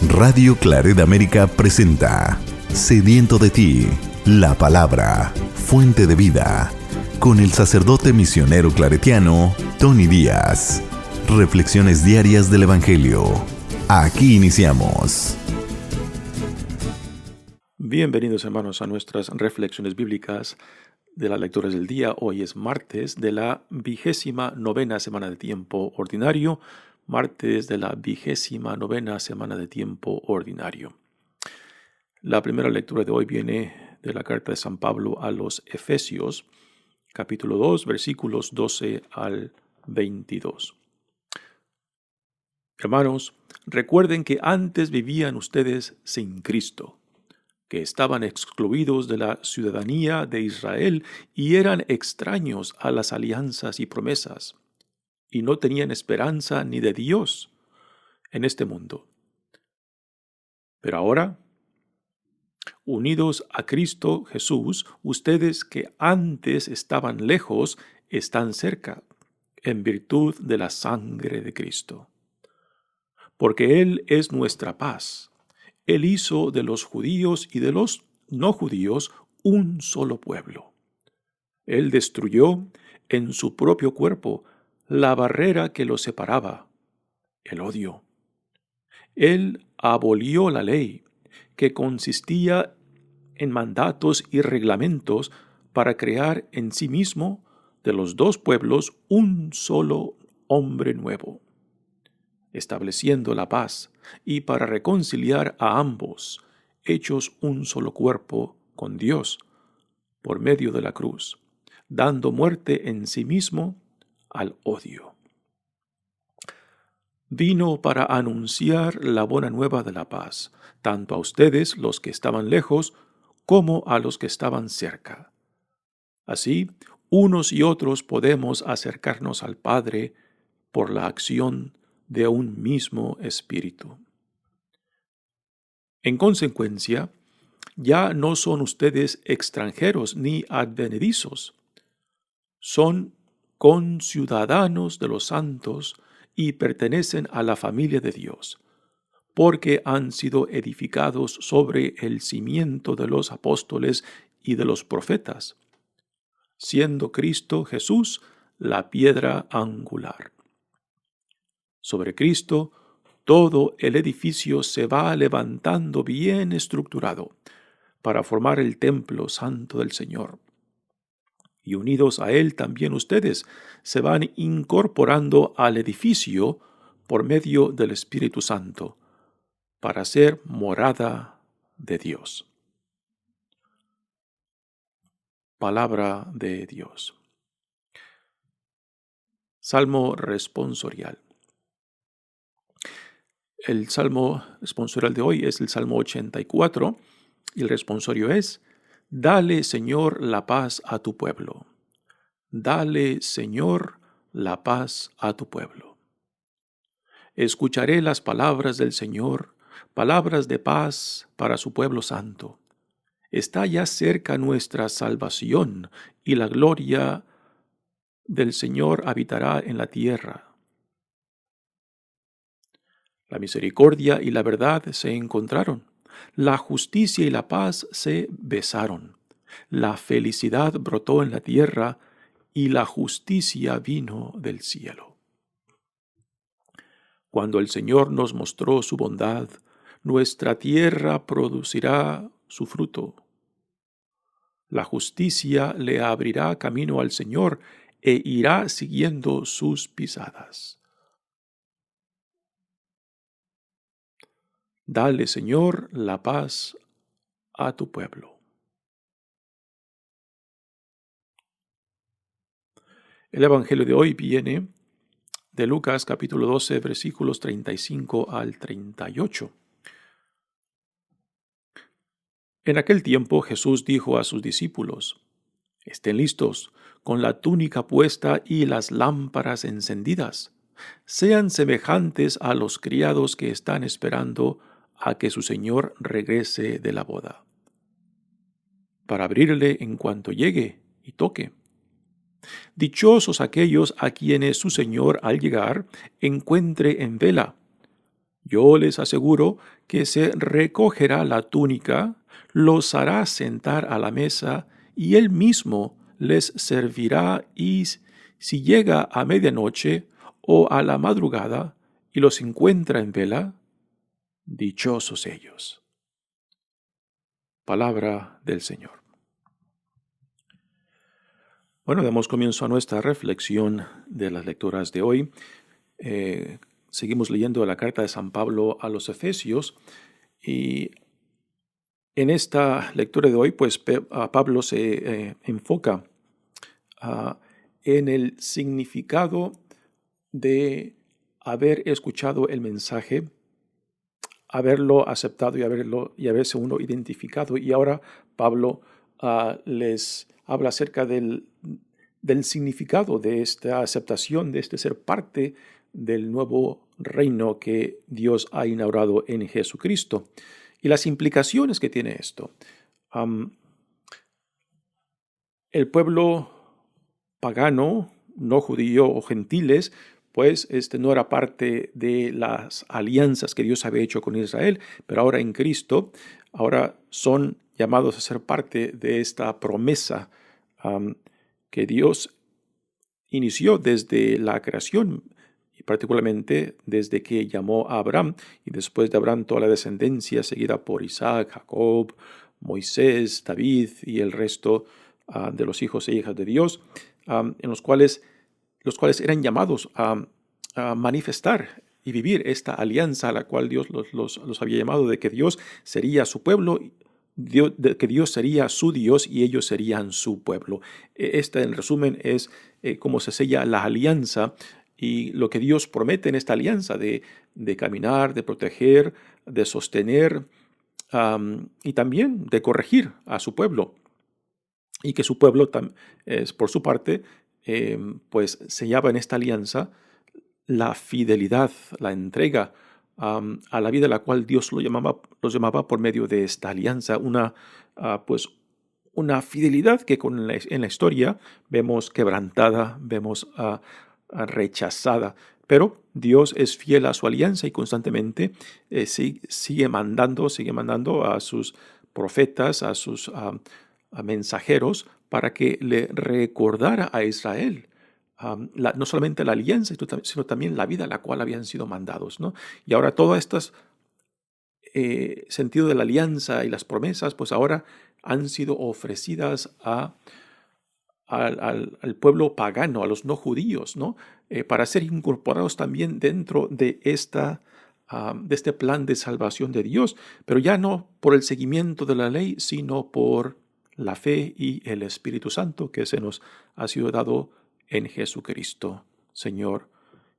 Radio Claret América presenta Sediento de ti, la palabra, fuente de vida, con el sacerdote misionero claretiano, Tony Díaz. Reflexiones diarias del Evangelio. Aquí iniciamos. Bienvenidos, hermanos, a nuestras reflexiones bíblicas de las lecturas del día. Hoy es martes de la 29ª semana de tiempo ordinario. Martes de la 29ª semana de tiempo ordinario. La primera lectura de hoy viene de la carta de San Pablo a los Efesios, capítulo 2, versículos 12 al 22. Hermanos, recuerden que antes vivían ustedes sin Cristo, que estaban excluidos de la ciudadanía de Israel y eran extraños a las alianzas y promesas, y no tenían esperanza ni de Dios en este mundo. Pero ahora, unidos a Cristo Jesús, ustedes que antes estaban lejos, están cerca, en virtud de la sangre de Cristo. Porque Él es nuestra paz. Él hizo de los judíos y de los no judíos un solo pueblo. Él destruyó en su propio cuerpo la barrera que los separaba, el odio. Él abolió la ley, que consistía en mandatos y reglamentos para crear en sí mismo de los dos pueblos un solo hombre nuevo, estableciendo la paz y para reconciliar a ambos, hechos un solo cuerpo con Dios, por medio de la cruz, dando muerte en sí mismo al odio. Vino para anunciar la buena nueva de la paz, tanto a ustedes, los que estaban lejos, como a los que estaban cerca. Así, unos y otros podemos acercarnos al Padre por la acción de un mismo Espíritu. En consecuencia, ya no son ustedes extranjeros ni advenedizos, son conciudadanos de los santos y pertenecen a la familia de Dios, porque han sido edificados sobre el cimiento de los apóstoles y de los profetas, siendo Cristo Jesús la piedra angular. Sobre Cristo, todo el edificio se va levantando bien estructurado para formar el templo santo del Señor. Y unidos a Él también ustedes se van incorporando al edificio por medio del Espíritu Santo, para ser morada de Dios. Palabra de Dios. Salmo responsorial. El salmo responsorial de hoy es el Salmo 84 y el responsorio es: Dale, Señor, la paz a tu pueblo. Dale, Señor, la paz a tu pueblo. Escucharé las palabras del Señor, palabras de paz para su pueblo santo. Está ya cerca nuestra salvación, y la gloria del Señor habitará en la tierra. La misericordia y la verdad se encontraron, la justicia y la paz se besaron. La felicidad brotó en la tierra, y la justicia vino del cielo. Cuando el Señor nos mostró su bondad, nuestra tierra producirá su fruto. La justicia le abrirá camino al Señor e irá siguiendo sus pisadas. Dale, Señor, la paz a tu pueblo. El Evangelio de hoy viene de Lucas capítulo 12, versículos 35 al 38. En aquel tiempo Jesús dijo a sus discípulos: Estén listos, con la túnica puesta y las lámparas encendidas. Sean semejantes a los criados que están esperando a que su señor regrese de la boda, para abrirle en cuanto llegue y toque. Dichosos aquellos a quienes su señor al llegar encuentre en vela. Yo les aseguro que se recogerá la túnica, los hará sentar a la mesa y él mismo les servirá y si llega a medianoche o a la madrugada y los encuentra en vela, dichosos ellos. Palabra del Señor. Bueno, damos comienzo a nuestra reflexión de las lecturas de hoy. Seguimos leyendo la carta de San Pablo a los Efesios y en esta lectura de hoy, pues Pablo se enfoca en el significado de haber escuchado el mensaje, haberlo aceptado y haberse uno identificado. Y ahora Pablo les habla acerca del significado de esta aceptación, de este ser parte del nuevo reino que Dios ha inaugurado en Jesucristo y las implicaciones que tiene esto. El pueblo pagano, no judío o gentiles, pues no era parte de las alianzas que Dios había hecho con Israel, pero ahora en Cristo, ahora son llamados a ser parte de esta promesa que Dios inició desde la creación, y particularmente desde que llamó a Abraham, y después de Abraham toda la descendencia seguida por Isaac, Jacob, Moisés, David y el resto de los hijos e hijas de Dios, en los cuales eran llamados a manifestar y vivir esta alianza a la cual Dios los había llamado, de que Dios sería su pueblo, de que Dios sería su Dios y ellos serían su pueblo. Esta, en resumen, es cómo se sella la alianza y lo que Dios promete en esta alianza de caminar, de proteger, de sostener y también de corregir a su pueblo. Y que su pueblo, por su parte, pues sellaba en esta alianza la fidelidad, la entrega a la vida a la cual Dios los llamaba por medio de esta alianza, una fidelidad que en la historia vemos quebrantada, vemos rechazada, pero Dios es fiel a su alianza y constantemente sigue mandando a sus profetas, a sus mensajeros, para que le recordara a Israel no solamente la alianza, sino también la vida a la cual habían sido mandados, ¿no? Y ahora todo estos sentido de la alianza y las promesas, pues ahora han sido ofrecidas al pueblo pagano, a los no judíos, ¿no? Para ser incorporados también dentro de este plan de salvación de Dios, pero ya no por el seguimiento de la ley, sino por la fe y el Espíritu Santo que se nos ha sido dado en Jesucristo, Señor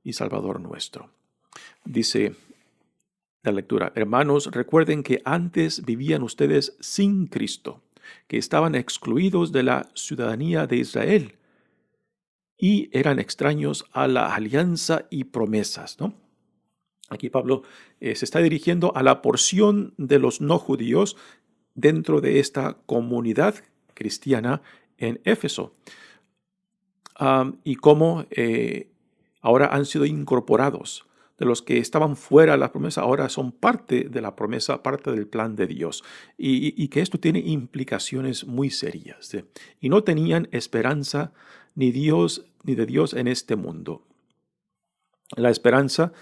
y Salvador nuestro. Dice la lectura: hermanos, recuerden que antes vivían ustedes sin Cristo, que estaban excluidos de la ciudadanía de Israel y eran extraños a la alianza y promesas, ¿no? Aquí Pablo se está dirigiendo a la porción de los no judíos dentro de esta comunidad cristiana en Éfeso. Y cómo ahora han sido incorporados. De los que estaban fuera de la promesa, ahora son parte de la promesa, parte del plan de Dios. Y que esto tiene implicaciones muy serias. Y no tenían esperanza ni de Dios en este mundo. La esperanza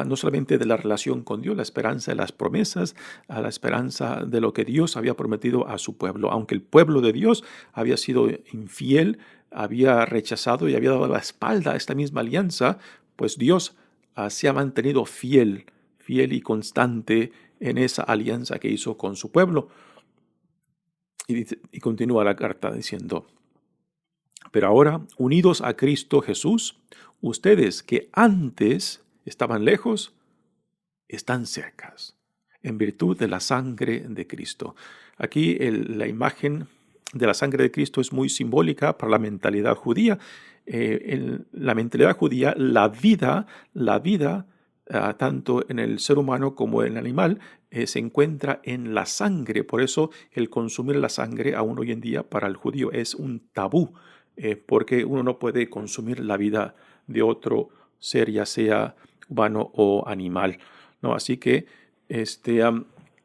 no solamente de la relación con Dios, la esperanza de las promesas, la esperanza de lo que Dios había prometido a su pueblo. Aunque el pueblo de Dios había sido infiel, había rechazado y había dado la espalda a esta misma alianza, pues Dios se ha mantenido fiel y constante en esa alianza que hizo con su pueblo. Y continúa la carta diciendo: pero ahora, unidos a Cristo Jesús, ustedes que antes estaban lejos, están cercas, en virtud de la sangre de Cristo. Aquí la imagen de la sangre de Cristo es muy simbólica para la mentalidad judía. En la mentalidad judía, la vida, tanto en el ser humano como en el animal, se encuentra en la sangre. Por eso el consumir la sangre aún hoy en día para el judío es un tabú, porque uno no puede consumir la vida de otro ser, ya sea humano o animal, ¿no? Así que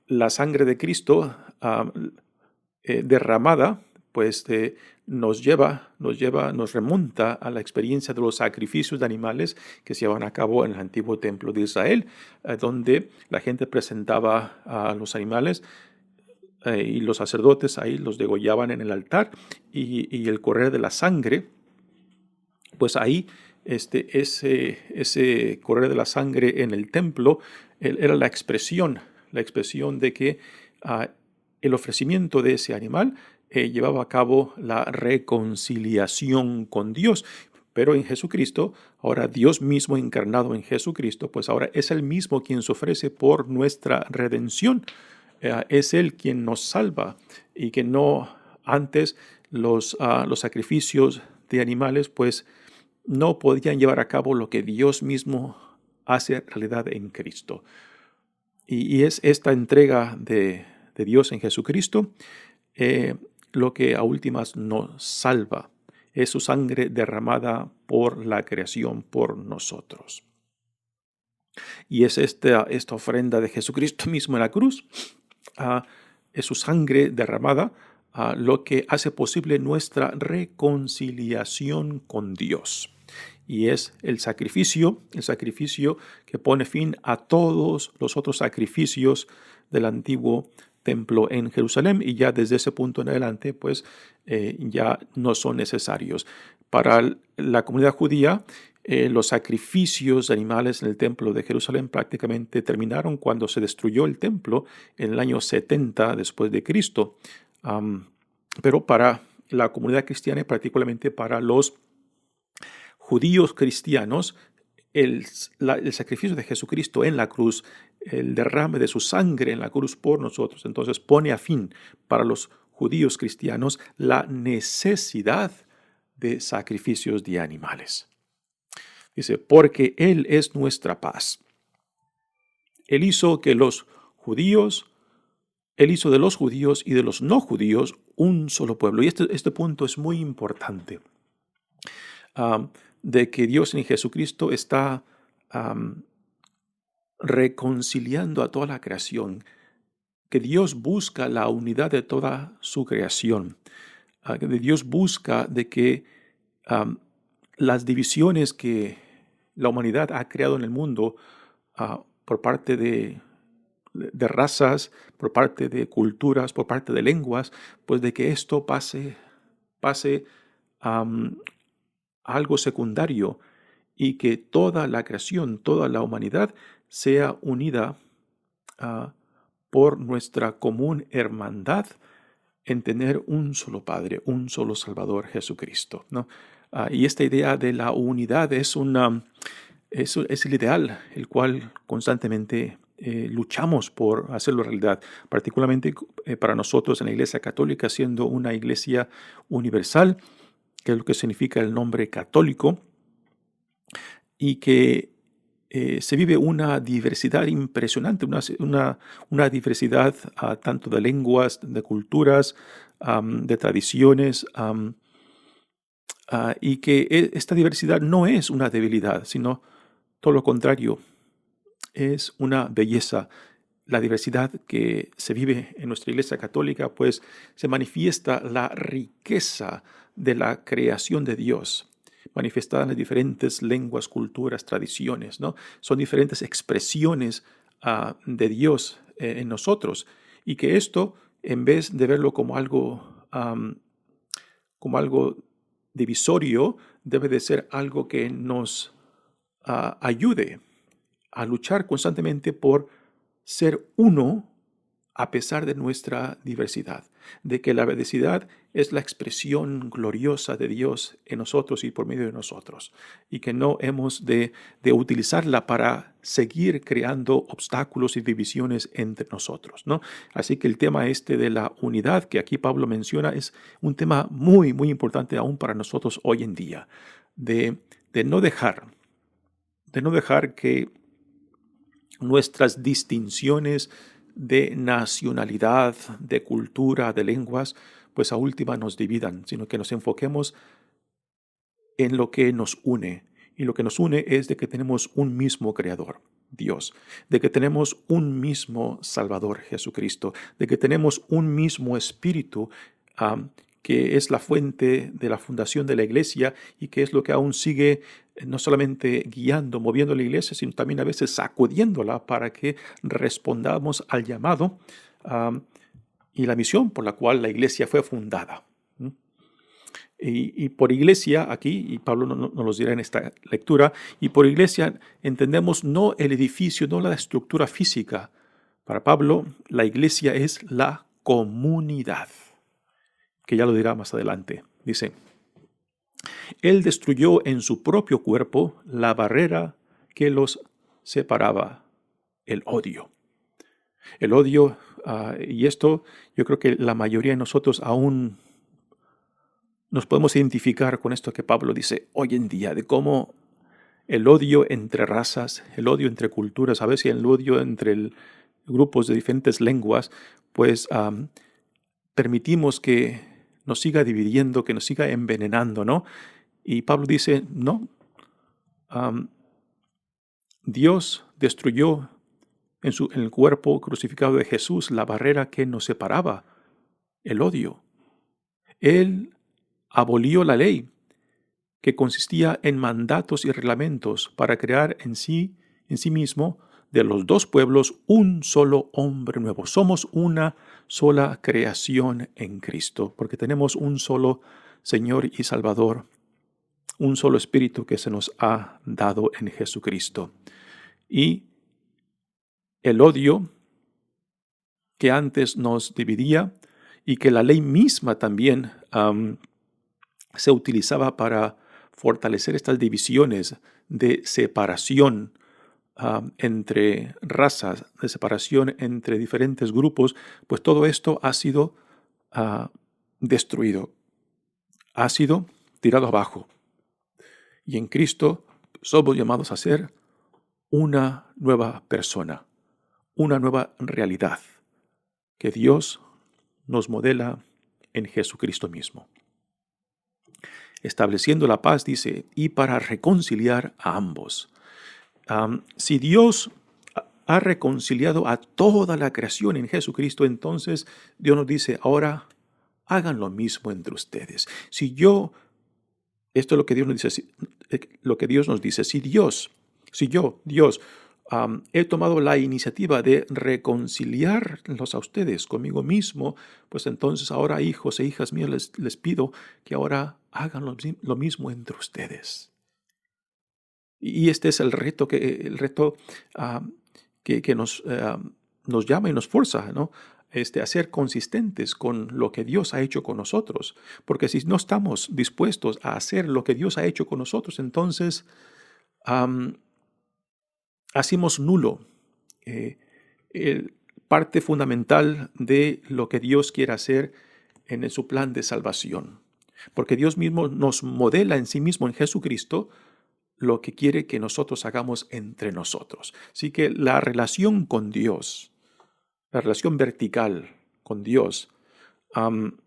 la sangre de Cristo derramada, pues nos remonta a la experiencia de los sacrificios de animales que se llevaban a cabo en el antiguo templo de Israel, donde la gente presentaba a los animales y los sacerdotes ahí los degollaban en el altar y el correr de la sangre, pues ahí ese correr de la sangre en el templo era la expresión de que el ofrecimiento de ese animal llevaba a cabo la reconciliación con Dios. Pero en Jesucristo, ahora Dios mismo encarnado en Jesucristo, pues ahora es Él mismo quien se ofrece por nuestra redención. Es Él quien nos salva y que no antes los sacrificios de animales pues no podían llevar a cabo lo que Dios mismo hace realidad en Cristo. Y es esta entrega de Dios en Jesucristo lo que a últimas nos salva. Es su sangre derramada por la creación, por nosotros. Y es esta ofrenda de Jesucristo mismo en la cruz, es su sangre derramada, lo que hace posible nuestra reconciliación con Dios. Y es el sacrificio que pone fin a todos los otros sacrificios del antiguo templo en Jerusalén, y ya desde ese punto en adelante pues ya no son necesarios. Para la comunidad judía, los sacrificios de animales en el templo de Jerusalén prácticamente terminaron cuando se destruyó el templo en el año 70 después de Cristo. Pero para la comunidad cristiana y particularmente para los judíos cristianos, el sacrificio de Jesucristo en la cruz, el derrame de su sangre en la cruz por nosotros, entonces pone a fin para los judíos cristianos la necesidad de sacrificios de animales. Dice, porque Él es nuestra paz. Él hizo de los judíos y de los no judíos un solo pueblo. Y este punto es muy importante. De que Dios en Jesucristo está reconciliando a toda la creación, que Dios busca la unidad de toda su creación, que Dios busca de que las divisiones que la humanidad ha creado en el mundo por parte de razas, por parte de culturas, por parte de lenguas, pues de que esto pase a algo secundario y que toda la creación, toda la humanidad sea unida por nuestra común hermandad en tener un solo Padre, un solo Salvador, Jesucristo, ¿no? Y esta idea de la unidad es el ideal, el cual constantemente luchamos por hacerlo realidad, particularmente para nosotros en la Iglesia Católica, siendo una iglesia universal, que es lo que significa el nombre católico, y que se vive una diversidad impresionante, una diversidad tanto de lenguas, de culturas, de tradiciones, y que esta diversidad no es una debilidad, sino todo lo contrario, es una belleza. La diversidad que se vive en nuestra Iglesia Católica, pues se manifiesta la riqueza de la creación de Dios, manifestada en las diferentes lenguas, culturas, tradiciones, ¿no? Son diferentes expresiones de Dios en nosotros, y que esto, en vez de verlo como algo divisorio, debe de ser algo que nos ayude a luchar constantemente por ser uno a pesar de nuestra diversidad, de que la diversidad es la expresión gloriosa de Dios en nosotros y por medio de nosotros, y que no hemos de utilizarla para seguir creando obstáculos y divisiones entre nosotros, ¿no? Así que el tema de la unidad que aquí Pablo menciona es un tema muy, muy importante aún para nosotros hoy en día, de no dejar que nuestras distinciones de nacionalidad, de cultura, de lenguas, pues a última nos dividan, sino que nos enfoquemos en lo que nos une. Y lo que nos une es de que tenemos un mismo Creador. Dios, de que tenemos un mismo Salvador, Jesucristo, de que tenemos un mismo Espíritu, que es la fuente de la fundación de la iglesia y que es lo que aún sigue no solamente guiando, moviendo la iglesia, sino también a veces sacudiéndola para que respondamos al llamado y la misión por la cual la iglesia fue fundada. Y por iglesia, aquí, y Pablo nos los dirá en esta lectura, y por iglesia entendemos no el edificio, no la estructura física. Para Pablo, la iglesia es la comunidad, que ya lo dirá más adelante. Dice, Él destruyó en su propio cuerpo la barrera que los separaba, el odio. El odio, y esto yo creo que la mayoría de nosotros aún nos podemos identificar con esto que Pablo dice hoy en día, de cómo el odio entre razas, el odio entre culturas, a veces el odio entre grupos de diferentes lenguas, pues permitimos que nos siga dividiendo, que nos siga envenenando, ¿no? Y Pablo dice, no, Dios destruyó en el cuerpo crucificado de Jesús la barrera que nos separaba, el odio. Él abolió la ley, que consistía en mandatos y reglamentos para crear en sí mismo de los dos pueblos un solo hombre nuevo. Somos una sola creación en Cristo, porque tenemos un solo Señor y Salvador, un solo Espíritu que se nos ha dado en Jesucristo. Y el odio que antes nos dividía y que la ley misma también se utilizaba para fortalecer estas divisiones de separación entre razas, de separación entre diferentes grupos, pues todo esto ha sido destruido, ha sido tirado abajo. Y en Cristo somos llamados a ser una nueva persona, una nueva realidad que Dios nos modela en Jesucristo mismo. Estableciendo la paz, dice, y para reconciliar a ambos. Si Dios ha reconciliado a toda la creación en Jesucristo, entonces Dios nos dice, ahora hagan lo mismo entre ustedes. Esto es lo que Dios nos dice, si Dios, he tomado la iniciativa de reconciliarlos a ustedes conmigo mismo, pues entonces ahora, hijos e hijas mías, les pido que ahora hagan lo mismo entre ustedes. Y este es el reto que nos llama y nos fuerza, ¿no? A ser consistentes con lo que Dios ha hecho con nosotros. Porque si no estamos dispuestos a hacer lo que Dios ha hecho con nosotros, entonces hacemos nulo parte fundamental de lo que Dios quiere hacer en su plan de salvación. Porque Dios mismo nos modela en sí mismo, en Jesucristo, lo que quiere que nosotros hagamos entre nosotros. Así que la relación con Dios, la relación vertical con Dios, en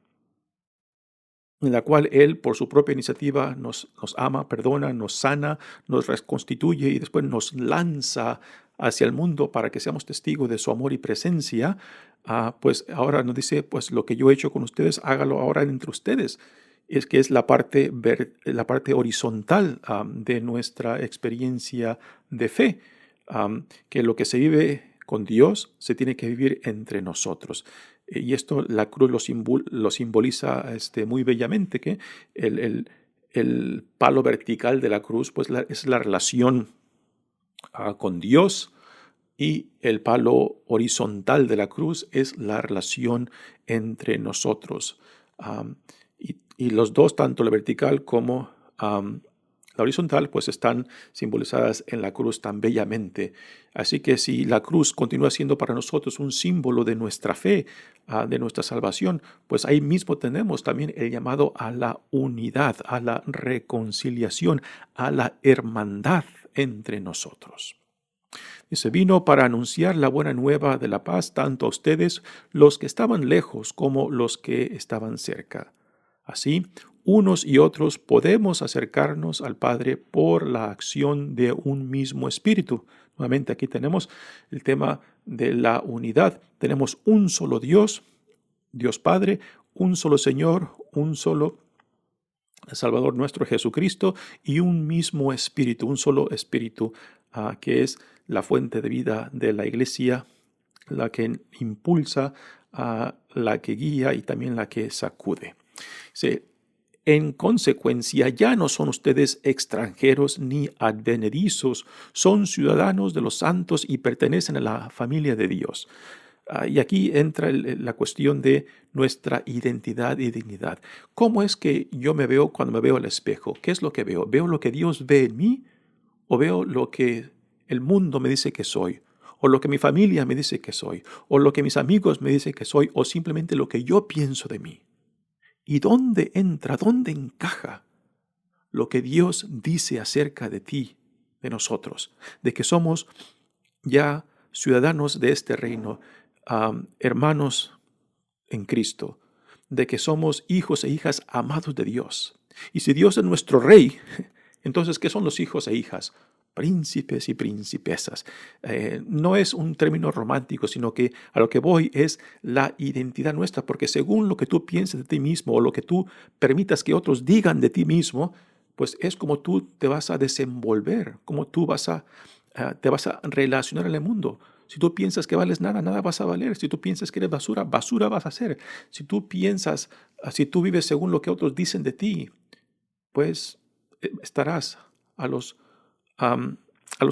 la cual Él, por su propia iniciativa, nos ama, perdona, nos sana, nos reconstituye y después nos lanza hacia el mundo para que seamos testigos de su amor y presencia, pues ahora nos dice, pues lo que yo he hecho con ustedes, hágalo ahora entre ustedes. Es que es la parte horizontal de nuestra experiencia de fe, que lo que se vive con Dios se tiene que vivir entre nosotros. Y esto la cruz lo simboliza muy bellamente, que el palo vertical de la cruz pues es la relación con Dios, y el palo horizontal de la cruz es la relación entre nosotros. Y los dos, tanto la vertical como la horizontal, pues están simbolizadas en la cruz tan bellamente. Así que si la cruz continúa siendo para nosotros un símbolo de nuestra fe, de nuestra salvación, pues ahí mismo tenemos también el llamado a la unidad, a la reconciliación, a la hermandad entre nosotros. Dice, vino para anunciar la buena nueva de la paz tanto a ustedes, los que estaban lejos, como los que estaban cerca. Así, unos y otros podemos acercarnos al Padre por la acción de un mismo Espíritu. Nuevamente aquí tenemos el tema de la unidad. Tenemos un solo Dios, Dios Padre, un solo Señor, un solo Salvador nuestro Jesucristo y un mismo Espíritu, un solo Espíritu, que es la fuente de vida de la Iglesia, la que impulsa, la que guía y también la que sacude. Sí. En consecuencia, ya no son ustedes extranjeros ni advenedizos, son ciudadanos de los santos y pertenecen a la familia de Dios. Y aquí entra la cuestión de nuestra identidad y dignidad. ¿Cómo es que yo me veo cuando me veo al espejo? ¿Qué es lo que veo? ¿Veo lo que Dios ve en mí o veo lo que el mundo me dice que soy? ¿O lo que mi familia me dice que soy? ¿O lo que mis amigos me dicen que soy? ¿O simplemente lo que yo pienso de mí? ¿Y dónde entra, dónde encaja lo que Dios dice acerca de ti, de nosotros, de que somos ya ciudadanos de este reino, hermanos en Cristo, de que somos hijos e hijas amados de Dios? Y si Dios es nuestro rey, entonces, ¿qué son los hijos e hijas? Príncipes y principesas. No es un término romántico, sino que a lo que voy es la identidad nuestra, porque según lo que tú pienses de ti mismo o lo que tú permitas que otros digan de ti mismo, pues es como tú te vas a desenvolver, como tú te vas a relacionar en el mundo. Si tú piensas que vales nada, nada vas a valer. Si tú piensas que eres basura, basura vas a ser. Si tú vives según lo que otros dicen de ti, pues estarás a los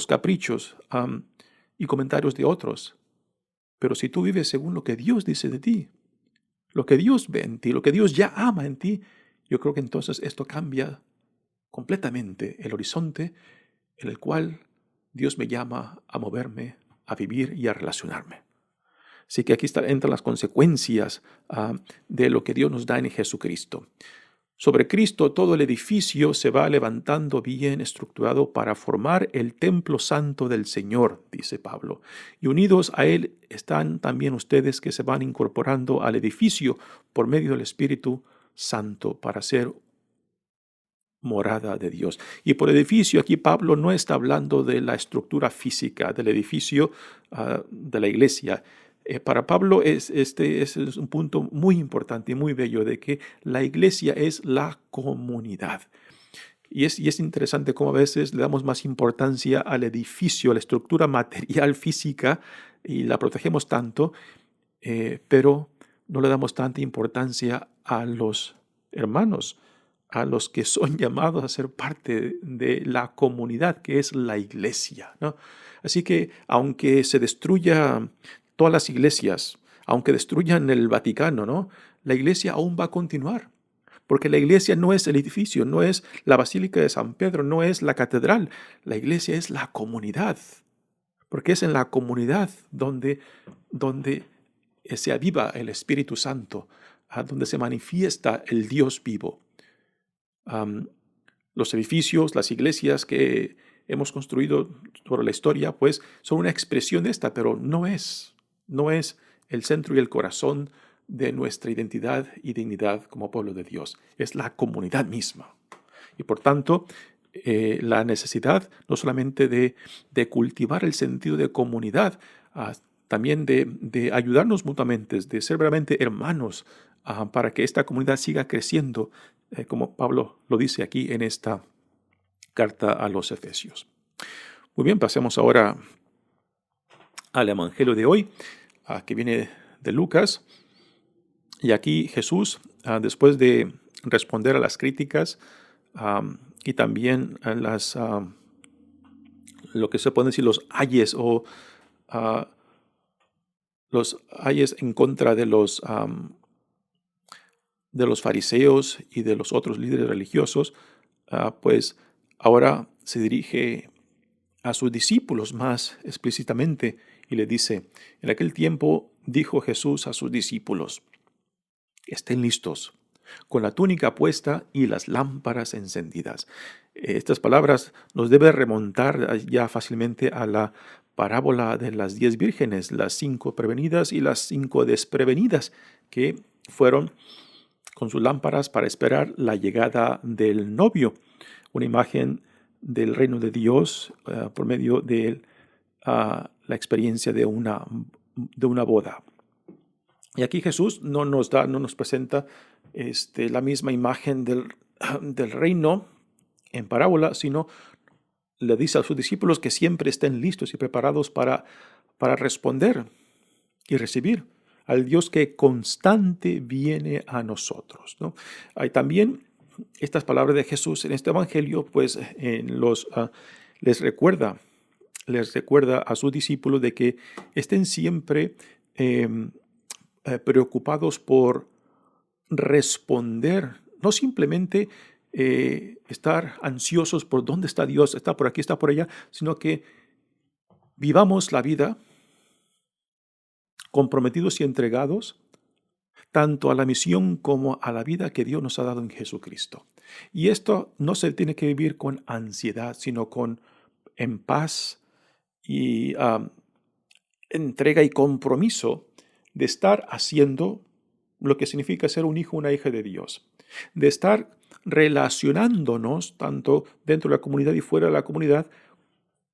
caprichos y comentarios de otros. Pero si tú vives según lo que Dios dice de ti, lo que Dios ve en ti, lo que Dios ya ama en ti, yo creo que entonces esto cambia completamente el horizonte en el cual Dios me llama a moverme, a vivir y a relacionarme. Así que aquí entran las consecuencias de lo que Dios nos da en Jesucristo. Sobre Cristo todo el edificio se va levantando bien estructurado para formar el templo santo del Señor, dice Pablo. Y unidos a Él están también ustedes que se van incorporando al edificio por medio del Espíritu Santo para ser morada de Dios. Y por edificio aquí Pablo no está hablando de la estructura física del edificio de la iglesia. Para Pablo este es un punto muy importante y muy bello de que la iglesia es la comunidad. Y es interesante cómo a veces le damos más importancia al edificio, a la estructura material física y la protegemos tanto, pero no le damos tanta importancia a los hermanos, a los que son llamados a ser parte de la comunidad que es la iglesia, ¿no? Así que aunque se destruya todas las iglesias, aunque destruyan el Vaticano, ¿no?, la iglesia aún va a continuar, porque la iglesia no es el edificio, no es la Basílica de San Pedro, no es la catedral, la iglesia es la comunidad, porque es en la comunidad donde se aviva el Espíritu Santo, donde se manifiesta el Dios vivo. Los edificios, las iglesias que hemos construido sobre la historia, pues son una expresión de esta, pero no es el centro y el corazón de nuestra identidad y dignidad como pueblo de Dios. Es la comunidad misma. Y por tanto, la necesidad no solamente de cultivar el sentido de comunidad, también de ayudarnos mutuamente, de ser verdaderamente hermanos, para que esta comunidad siga creciendo, como Pablo lo dice aquí en esta carta a los Efesios. Muy bien, pasemos ahora al Evangelio de hoy, que viene de Lucas. Y aquí Jesús, después de responder a las críticas y también a lo que se puede decir los ayes o los ayes en contra de los fariseos y de los otros líderes religiosos, pues ahora se dirige a sus discípulos más explícitamente y le dice: en aquel tiempo dijo Jesús a sus discípulos: estén listos, con la túnica puesta y las lámparas encendidas. Estas palabras nos deben remontar ya fácilmente a la parábola de las 10 vírgenes, las 5 prevenidas y las 5 desprevenidas, que fueron con sus lámparas para esperar la llegada del novio, una imagen del reino de Dios por medio de la experiencia de una boda. Y aquí Jesús no nos presenta la misma imagen del reino en parábola, sino le dice a sus discípulos que siempre estén listos y preparados para responder y recibir al Dios que constante viene a nosotros, ¿no? Hay también estas palabras de Jesús en este evangelio, pues les recuerda a sus discípulos de que estén siempre preocupados por responder, no simplemente estar ansiosos por dónde está Dios, está por aquí, está por allá, sino que vivamos la vida comprometidos y entregados tanto a la misión como a la vida que Dios nos ha dado en Jesucristo. Y esto no se tiene que vivir con ansiedad, sino en paz y entrega y compromiso de estar haciendo lo que significa ser un hijo o una hija de Dios, de estar relacionándonos tanto dentro de la comunidad y fuera de la comunidad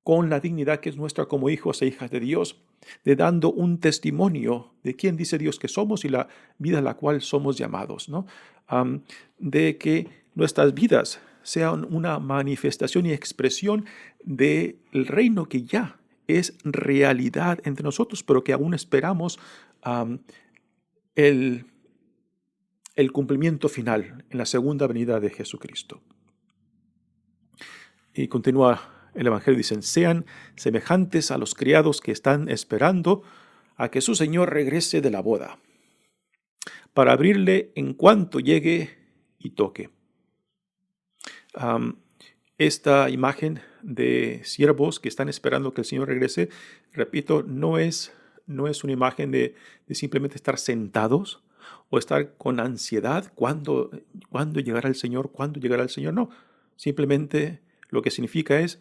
con la dignidad que es nuestra como hijos e hijas de Dios, de dando un testimonio de quién dice Dios que somos y la vida a la cual somos llamados, ¿no? De que nuestras vidas sean una manifestación y expresión del reino que ya es realidad entre nosotros, pero que aún esperamos el cumplimiento final en la segunda venida de Jesucristo. Y continúa el Evangelio, dicen, sean semejantes a los criados que están esperando a que su Señor regrese de la boda, para abrirle en cuanto llegue y toque. Esta imagen de siervos que están esperando que el Señor regrese, repito, no es una imagen de simplemente estar sentados o estar con ansiedad, ¿cuándo llegará el Señor? ¿Cuándo llegará el Señor? No, simplemente lo que significa es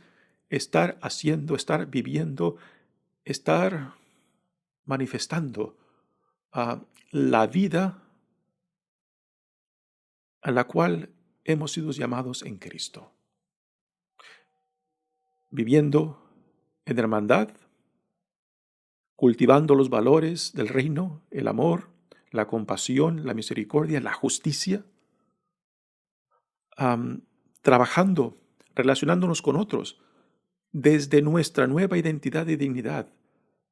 estar haciendo, estar viviendo, estar manifestando la vida a la cual hemos sido llamados en Cristo. Viviendo en hermandad, cultivando los valores del reino, el amor, la compasión, la misericordia, la justicia, trabajando, relacionándonos con otros, desde nuestra nueva identidad y dignidad,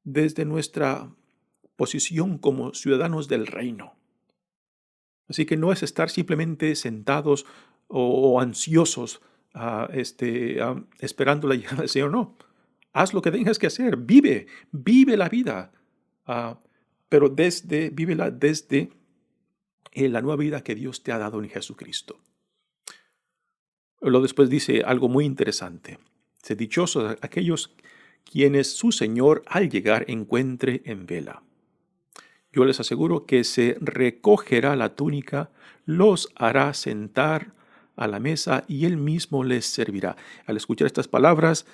desde nuestra posición como ciudadanos del reino. Así que no es estar simplemente sentados o ansiosos esperando la llegada del Señor, no. Haz lo que tengas que hacer, vive la vida, pero vívela desde la nueva vida que Dios te ha dado en Jesucristo. Luego después dice algo muy interesante. Dice, dichosos aquellos quienes su Señor al llegar encuentre en vela. Yo les aseguro que se recogerá la túnica, los hará sentar a la mesa y él mismo les servirá. Al escuchar estas palabras,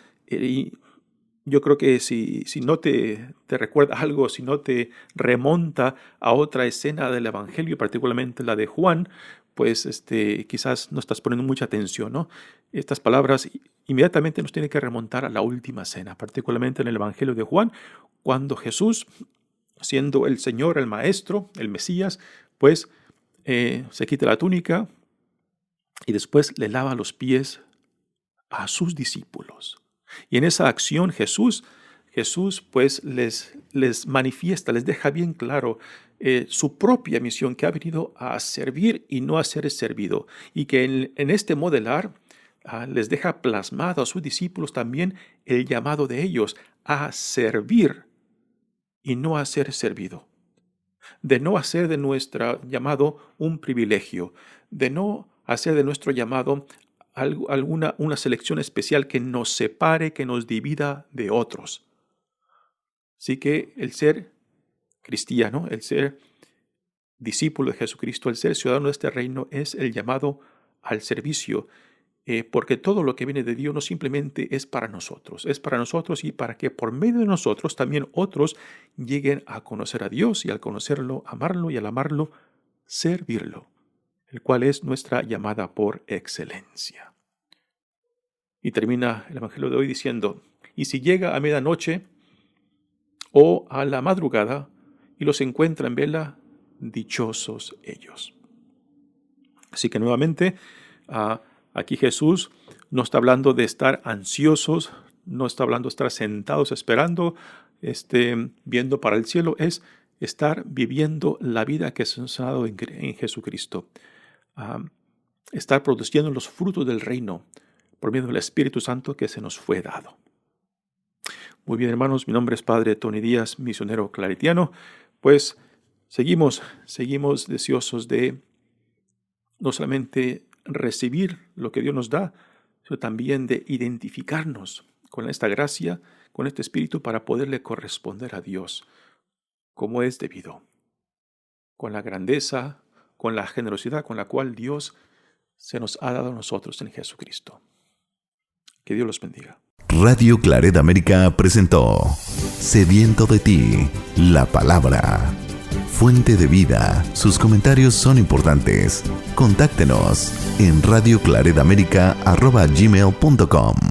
yo creo que si no te recuerda algo, si no te remonta a otra escena del Evangelio, particularmente la de Juan, pues quizás no estás poniendo mucha atención, ¿no? Estas palabras inmediatamente nos tienen que remontar a la última cena, particularmente en el Evangelio de Juan, cuando Jesús, siendo el Señor, el Maestro, el Mesías, pues se quita la túnica y después le lava los pies a sus discípulos. Y en esa acción Jesús pues les manifiesta, les deja bien claro su propia misión, que ha venido a servir y no a ser servido. Y que en este modelar les deja plasmado a sus discípulos también el llamado de ellos a servir y no a ser servido. De no hacer de nuestro llamado un privilegio, de no hacer de nuestro llamado una selección especial que nos separe, que nos divida de otros. Así que el ser cristiano, el ser discípulo de Jesucristo, el ser ciudadano de este reino es el llamado al servicio, porque todo lo que viene de Dios no simplemente es para nosotros y para que por medio de nosotros también otros lleguen a conocer a Dios y al conocerlo, amarlo y al amarlo, servirlo. el cual es nuestra llamada por excelencia. Y termina el Evangelio de hoy diciendo, y si llega a medianoche o a la madrugada y los encuentra en vela, dichosos ellos. Así que nuevamente, aquí Jesús no está hablando de estar ansiosos, no está hablando de estar sentados esperando, viendo para el cielo, es estar viviendo la vida que se nos ha dado en Jesucristo. Estar produciendo los frutos del reino por medio del Espíritu Santo que se nos fue dado. Muy bien, hermanos, mi nombre es Padre Tony Díaz, misionero claretiano. Pues seguimos deseosos de no solamente recibir lo que Dios nos da, sino también de identificarnos con esta gracia, con este Espíritu, para poderle corresponder a Dios como es debido, con la grandeza, con la generosidad con la cual Dios se nos ha dado a nosotros en Jesucristo. Que Dios los bendiga. Radio Claret América presentó Sediento de ti, la palabra. Fuente de vida. Sus comentarios son importantes. Contáctenos en radioclaretamerica@gmail.com.